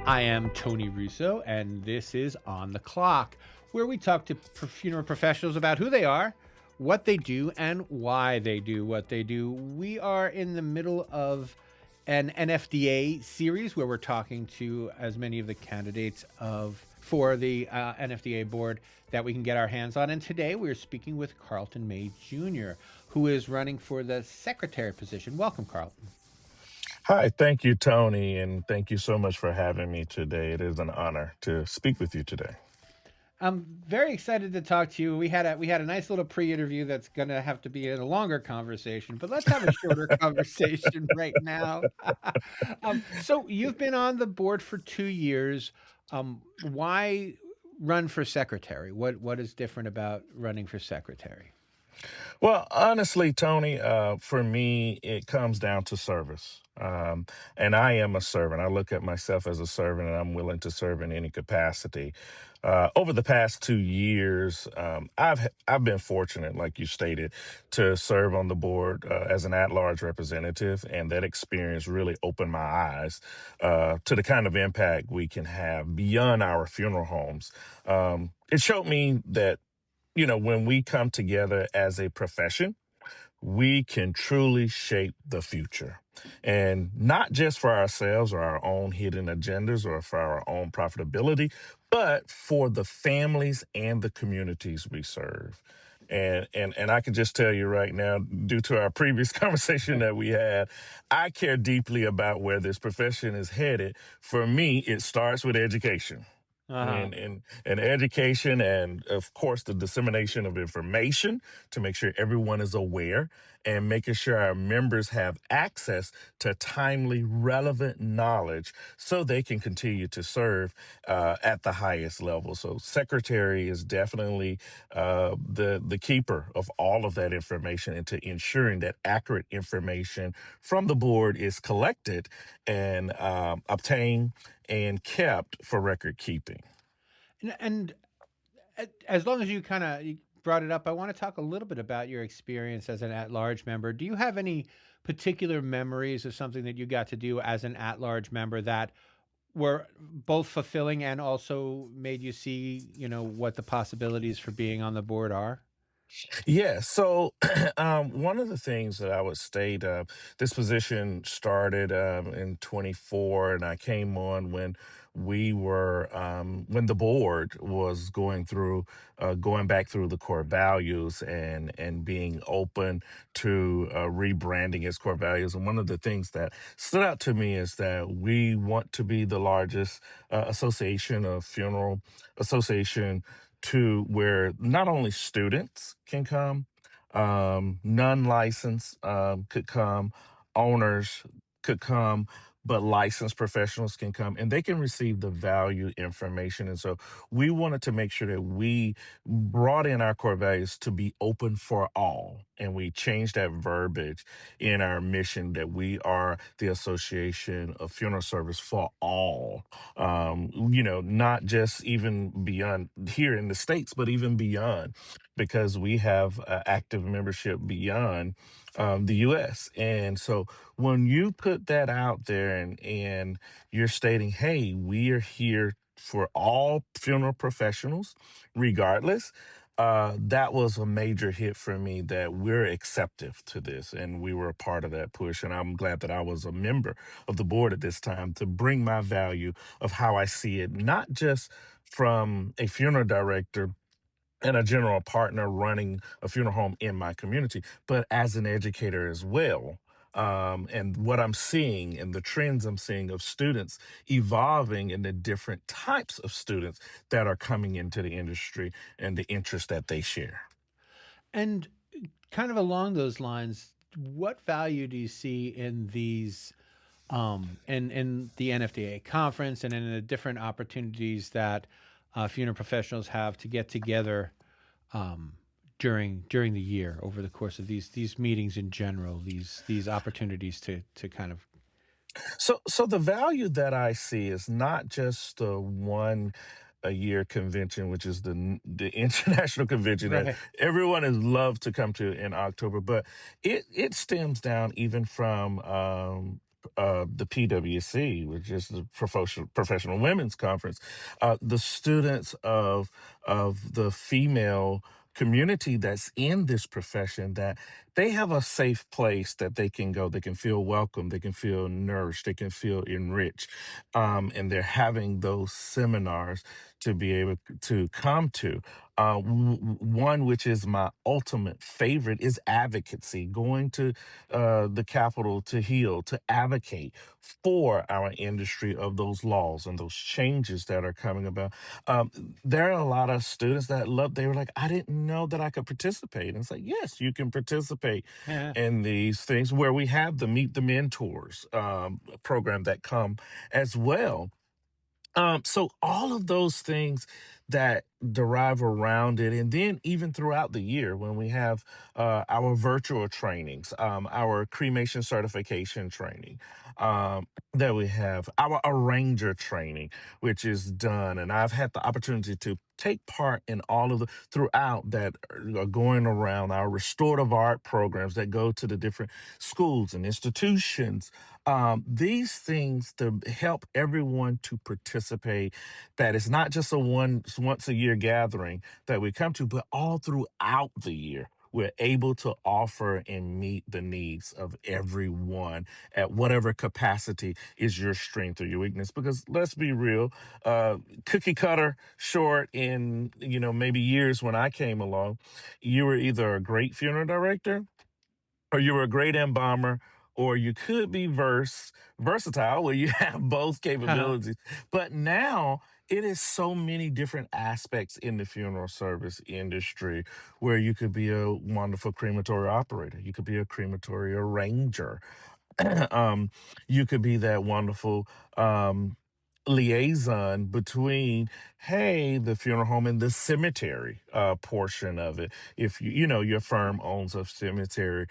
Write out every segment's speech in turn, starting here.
I am Tony Russo, and this is On the Clock, where we talk to funeral professionals about who they are, what they do, and why they do what they do. We are in the middle of an NFDA series where we're talking to as many of the candidates for the NFDA board that we can get our hands on. And today we're speaking with Carlton Maye Jr., who is running for the secretary position. Welcome, Carlton. Hi, thank you, Tony, and thank you so much for having me today. It is an honor to speak with you today. I'm very excited to talk to you. We had a nice little pre-interview that's going to have to be a longer conversation, but let's have a shorter conversation right now. So you've been on the board for 2 years. Why run for secretary? What is different about running for secretary? Well, honestly, Tony, for me, it comes down to service. And I am a servant. I look at myself as a servant, and I'm willing to serve in any capacity. Over the past 2 years, I've been fortunate, like you stated, to serve on the board as an at-large representative, and that experience really opened my eyes to the kind of impact we can have beyond our funeral homes. It showed me that when we come together as a profession, we can truly shape the future. And not just for ourselves or our own hidden agendas or for our own profitability, but for the families and the communities we serve. And I can just tell you right now, due to our previous conversation that we had, I care deeply about where this profession is headed. For me, it starts with education Uh-huh. and education, and of course the dissemination of information to make sure everyone is aware and making sure our members have access to timely relevant knowledge so they can continue to serve at the highest level. So secretary is definitely the keeper of all of that information, and to ensuring that accurate information from the board is collected and obtained and kept for record keeping. And as long as you kind of brought it up, I want to talk a little bit about your experience as an at-large member. Do you have any particular memories of something that you got to do as an at-large member that were both fulfilling and also made you see, what the possibilities for being on the board are? Yeah. So, one of the things that I would state, this position started in 24, and I came on when the board was going back through the core values and being open to rebranding its core values. And one of the things that stood out to me is that we want to be the largest association of funeral association to where not only students can come, non-licensed could come, owners could come, but licensed professionals can come and they can receive the value information. And so we wanted to make sure that we brought in our core values to be open for all. And we changed that verbiage in our mission that we are the Association of Funeral Service for all. Not just even beyond here in the States, but even beyond, because we have active membership beyond the US. And so when you put that out there and you're stating, hey, we are here for all funeral professionals, regardless, that was a major hit for me, that we're acceptive to this and we were a part of that push. And I'm glad that I was a member of the board at this time to bring my value of how I see it, not just from a funeral director and a general partner running a funeral home in my community, but as an educator as well. And what I'm seeing and the trends I'm seeing of students evolving and the different types of students that are coming into the industry and the interest that they share. And kind of along those lines, what value do you see in these in the NFDA conference and in the different opportunities that funeral professionals have to get together um, during the year over the course of these meetings in general, these opportunities to kind of So the value that I see is not just the one a year convention, which is the international convention that right. everyone is loved to come to in October, but it stems down even from the PWC, which is the Professional Women's Conference, the students of the female community that's in this profession, that they have a safe place that they can go, they can feel welcome, they can feel nourished, they can feel enriched, and they're having those seminars to be able to come to. One which is my ultimate favorite is advocacy, going to the Capitol to heal, to advocate for our industry of those laws and those changes that are coming about. There are a lot of students that they were like, I didn't know that I could participate. And it's like, yes, you can participate Yeah. in these things where we have the Meet the Mentors program that come as well. So all of those things that derive around it, and then even throughout the year when we have our virtual trainings, our cremation certification training, that we have our arranger training, which is done, and I've had the opportunity to take part in all of the throughout that are going around our restorative art programs that go to the different schools and institutions, these things to help everyone to participate, that it's not just a once a year gathering that we come to, but all throughout the year we're able to offer and meet the needs of everyone at whatever capacity is your strength or your weakness. Because let's be real, uh, cookie cutter short in, maybe years when I came along, you were either a great funeral director or you were a great embalmer, or you could be versatile where you have both capabilities. But now it is so many different aspects in the funeral service industry where you could be a wonderful crematory operator, you could be a crematory arranger, um, you could be that wonderful liaison between, hey, the funeral home and the cemetery portion of it. If your firm owns a cemetery,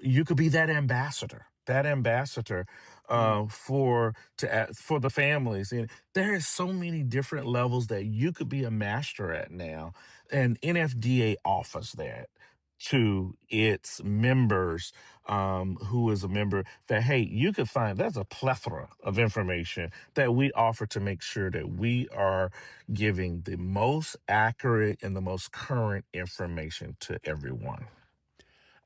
you could be that ambassador. That ambassador Mm. for the families, and there is so many different levels that you could be a master at now, and NFDA offers that to its members, who is a member, that hey, you could find there's a plethora of information that we offer to make sure that we are giving the most accurate and the most current information to everyone.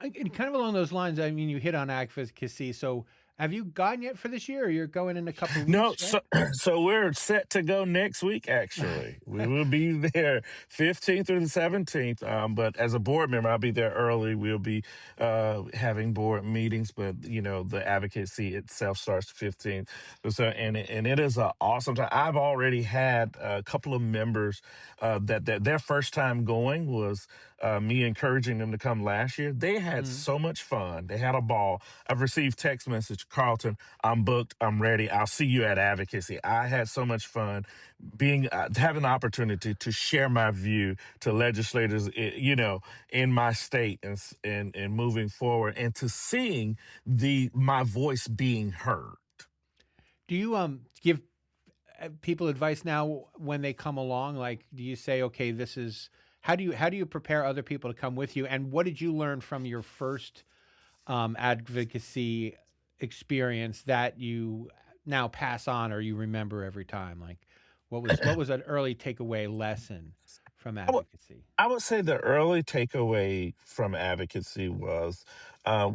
And kind of along those lines, I mean, you hit on advocacy. So have you gone yet for this year? Or you're going in a couple of No, weeks, so right? so we're set to go next week. Actually, we will be there 15th through the 17th. But as a board member, I'll be there early. We'll be having board meetings, but the advocacy itself starts 15th. So and it is an awesome time. I've already had a couple of members that their first time going was me encouraging them to come last year. They had Mm. so much fun. They had a ball. I've received text message, Carlton, I'm booked. I'm ready. I'll see you at Advocacy. I had so much fun being having the opportunity to share my view to legislators, in my state, and moving forward, and to seeing the my voice being heard. Do you give people advice now when they come along? Like, do you say, okay, this is how do you prepare other people to come with you? And what did you learn from your first advocacy experience that you now pass on or you remember every time? Like, what was an early takeaway lesson from advocacy? I would say the early takeaway from advocacy was,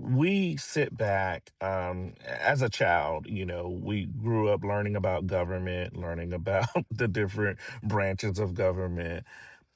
we sit back, as a child, we grew up learning about government, learning about the different branches of government,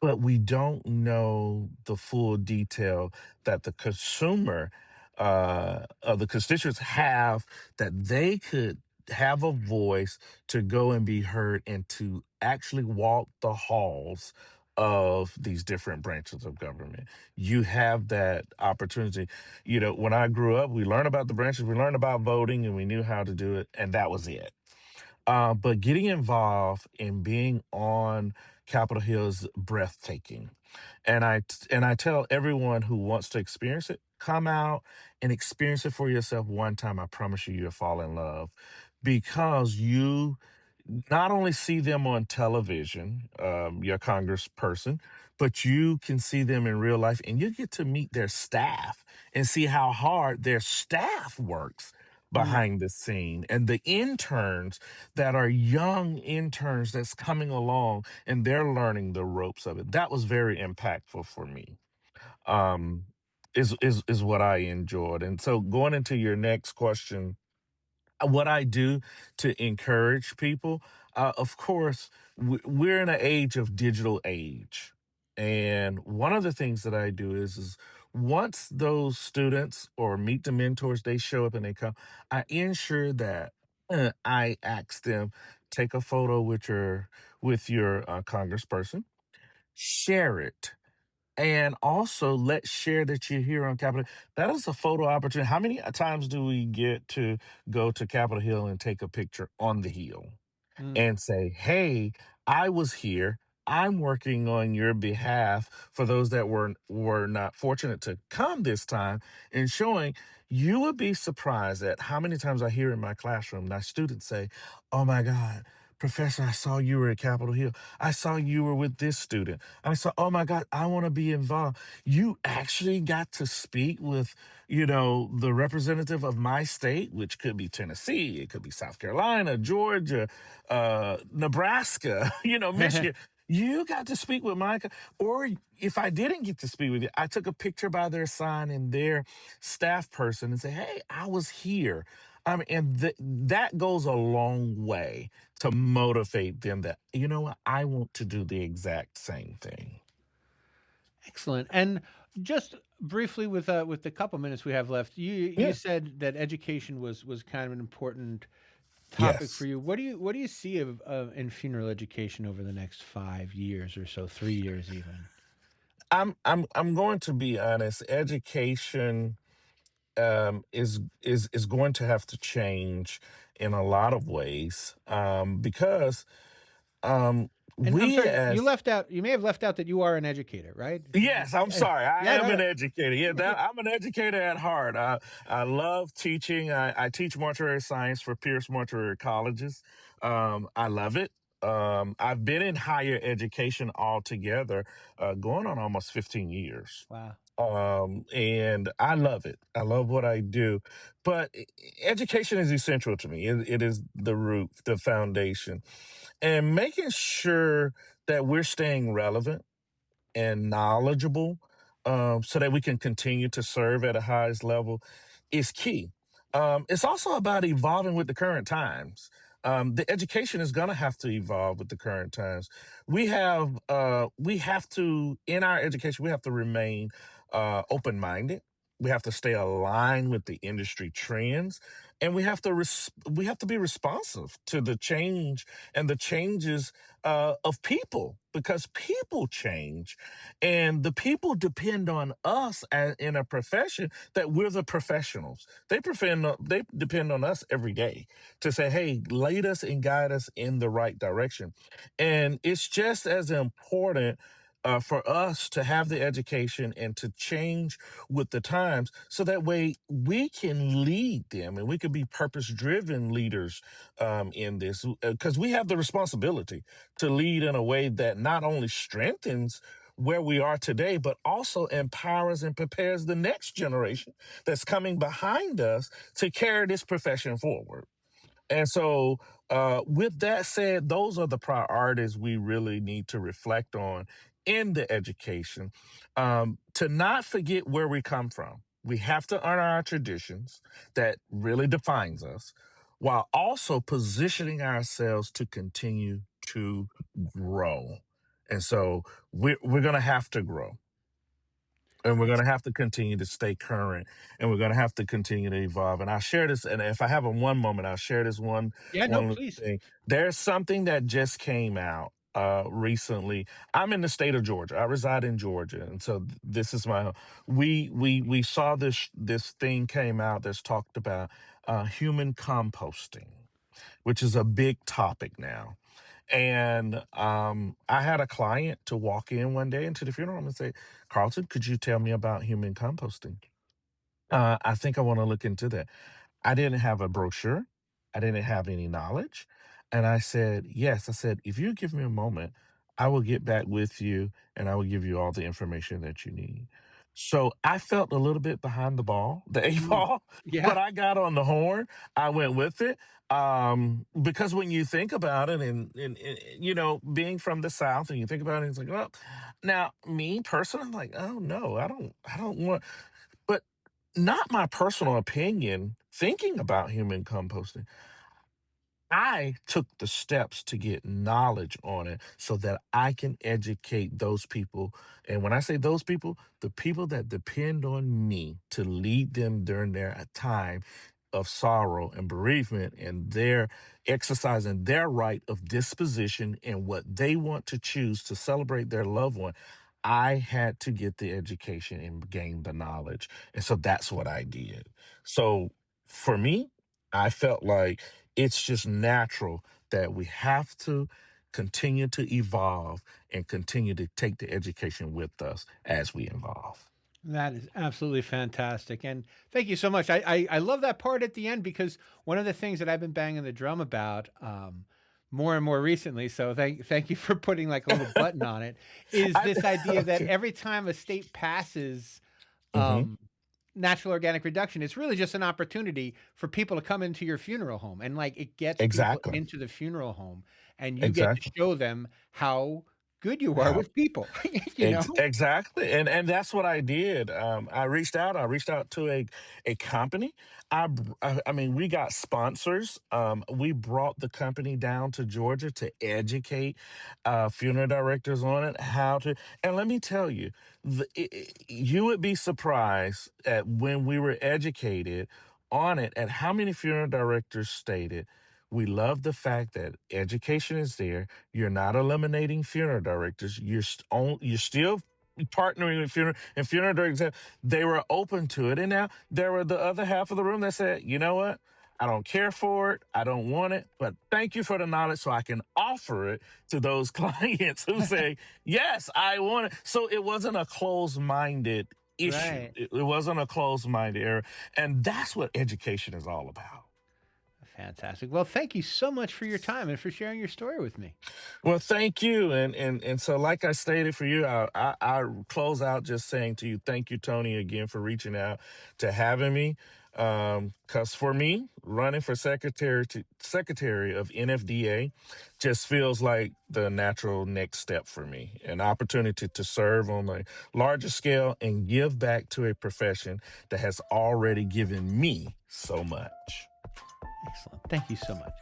but we don't know the full detail that the consumer, of the constituents have, that they could have a voice to go and be heard and to actually walk the halls of these different branches of government. You have that opportunity. When I grew up, we learned about the branches, we learned about voting, and we knew how to do it, and that was it. But getting involved in being on Capitol Hill is breathtaking. And I tell everyone who wants to experience it, come out and experience it for yourself one time. I promise you, you'll fall in love, because you not only see them on television, your congressperson, but you can see them in real life, and you get to meet their staff and see how hard their staff works Mm. behind the scene, and the interns that are young interns that's coming along and they're learning the ropes of it. That was very impactful for me. Um, is what I enjoyed. And so going into your next question, what I do to encourage people, of course, we're in an age of digital age. And one of the things that I do is once those students or meet the mentors, they show up and they come, I ensure that I ask them, take a photo with your congressperson, share it, and also, let's share that you're here on Capitol. That is a photo opportunity. How many times do we get to go to Capitol Hill and take a picture on the hill? Mm. And say, "Hey, I was here. I'm working on your behalf for those that were not fortunate to come this time," and showing you would be surprised at how many times I hear in my classroom my students say, "Oh my God, Professor, I saw you were at Capitol Hill. I saw you were with this student. I saw, oh my God, I want to be involved." You actually got to speak with, the representative of my state, which could be Tennessee, it could be South Carolina, Georgia, Nebraska, Michigan. You got to speak with Micah. Or if I didn't get to speak with you, I took a picture by their sign and their staff person and say, "Hey, I was here." And that goes a long way to motivate them that, you know what, I want to do the exact same thing. Excellent. And just briefly, with the couple minutes we have left, you Yeah. said that education was kind of an important topic for Yes. you. What do you see of in funeral education over the next 5 years or so, 3 years even? I'm going to be honest. Education is going to have to change in a lot of ways, because um, And I'm we sorry, you as left out. You may have left out that you are an educator, right? yes, I'm Yeah, sorry. I yeah, am an no, educator. Yeah, I'm an educator at heart. I love teaching. I teach mortuary science for Pierce Mortuary Colleges. I love it. I've been in higher education altogether, going on almost 15 years. wow. And I love it. I love what I do. But education is essential to me. It is the root, the foundation, and making sure that we're staying relevant and knowledgeable, so that we can continue to serve at a highest level is key. It's also about evolving with the current times. The education is going to have to evolve with the current times. We have to, in our education, we have to remain open minded. We have to stay aligned with the industry trends, and we have to be responsive to the change and the changes of people, because people change, and the people depend on us in a profession that we're the professionals. They depend on us every day to say, "Hey, lead us and guide us in the right direction." And it's just as important for us to have the education and to change with the times, so that way we can lead them and we can be purpose driven leaders in this, because we have the responsibility to lead in a way that not only strengthens where we are today, but also empowers and prepares the next generation that's coming behind us to carry this profession forward. And so, with that said, those are the priorities we really need to reflect on in the education, to not forget where we come from. We have to honor our traditions that really defines us, while also positioning ourselves to continue to grow. And so we're going to have to grow, and we're going to have to continue to stay current, and we're going to have to continue to evolve. And I'll share this, and if I have a one moment, I'll share this Yeah, no, one little please. thing. There's something that just came out recently. I'm in the state of Georgia. I reside in Georgia, and so this is my we saw this thing came out that's talked about human composting, which is a big topic now. And I had a client to walk in one day into the funeral home and say, "Carlton, could you tell me about human composting? I think I want to look into that." I didn't have a brochure, I didn't have any knowledge. And I said, "Yes." I said, "If you give me a moment, I will get back with you and I will give you all the information that you need." So I felt a little bit behind the ball, the eight Mm. ball, Yeah. but I got on the horn. I went with it. Because when you think about it, and being from the South, and you think about it, it's like, well, now me personally, I'm like, oh no, I don't want, but not my personal opinion. Thinking about human composting, I took the steps to get knowledge on it so that I can educate those people. And when I say those people, the people that depend on me to lead them during their time of sorrow and bereavement, and their exercising their right of disposition and what they want to choose to celebrate their loved one. I had to get the education and gain the knowledge. And so that's what I did. So for me, I felt like it's just natural that we have to continue to evolve and continue to take the education with us as we evolve. That is absolutely fantastic. And thank you so much. I love that part at the end because one of the things that I've been banging the drum about more and more recently, so thank you for putting like a little button on it, is I, this idea that okay. every time a state passes Hmm. um, natural organic reduction, it's really just an opportunity for people to come into your funeral home. And like it gets people Exactly. into the funeral home and you get to Exactly. show them how good you are How with people, you know? Exactly, and that's what I did. I reached out. I reached out to a company. I mean, we got sponsors. We brought the company down to Georgia to educate funeral directors on it, how to. And let me tell you, you would be surprised at when we were educated on it, at how many funeral directors stated. We love the fact that education is there. You're not eliminating funeral directors. You're still partnering with funeral directors. They were open to it, and now there were the other half of the room that said, "You know what? I don't care for it. I don't want it, but thank you for the knowledge, so I can offer it to those clients who say, yes, I want it." So it wasn't a closed-minded issue. Right. It wasn't a closed-minded area, and that's what education is all about. Fantastic. Well, thank you so much for your time and for sharing your story with me. Well, thank you, and so like I stated for you, I close out just saying to you, thank you, Tony, again for reaching out to having me. Because for me, running for secretary of NFDA just feels like the natural next step for me, an opportunity to serve on a larger scale and give back to a profession that has already given me so much. Excellent. Thank you so much.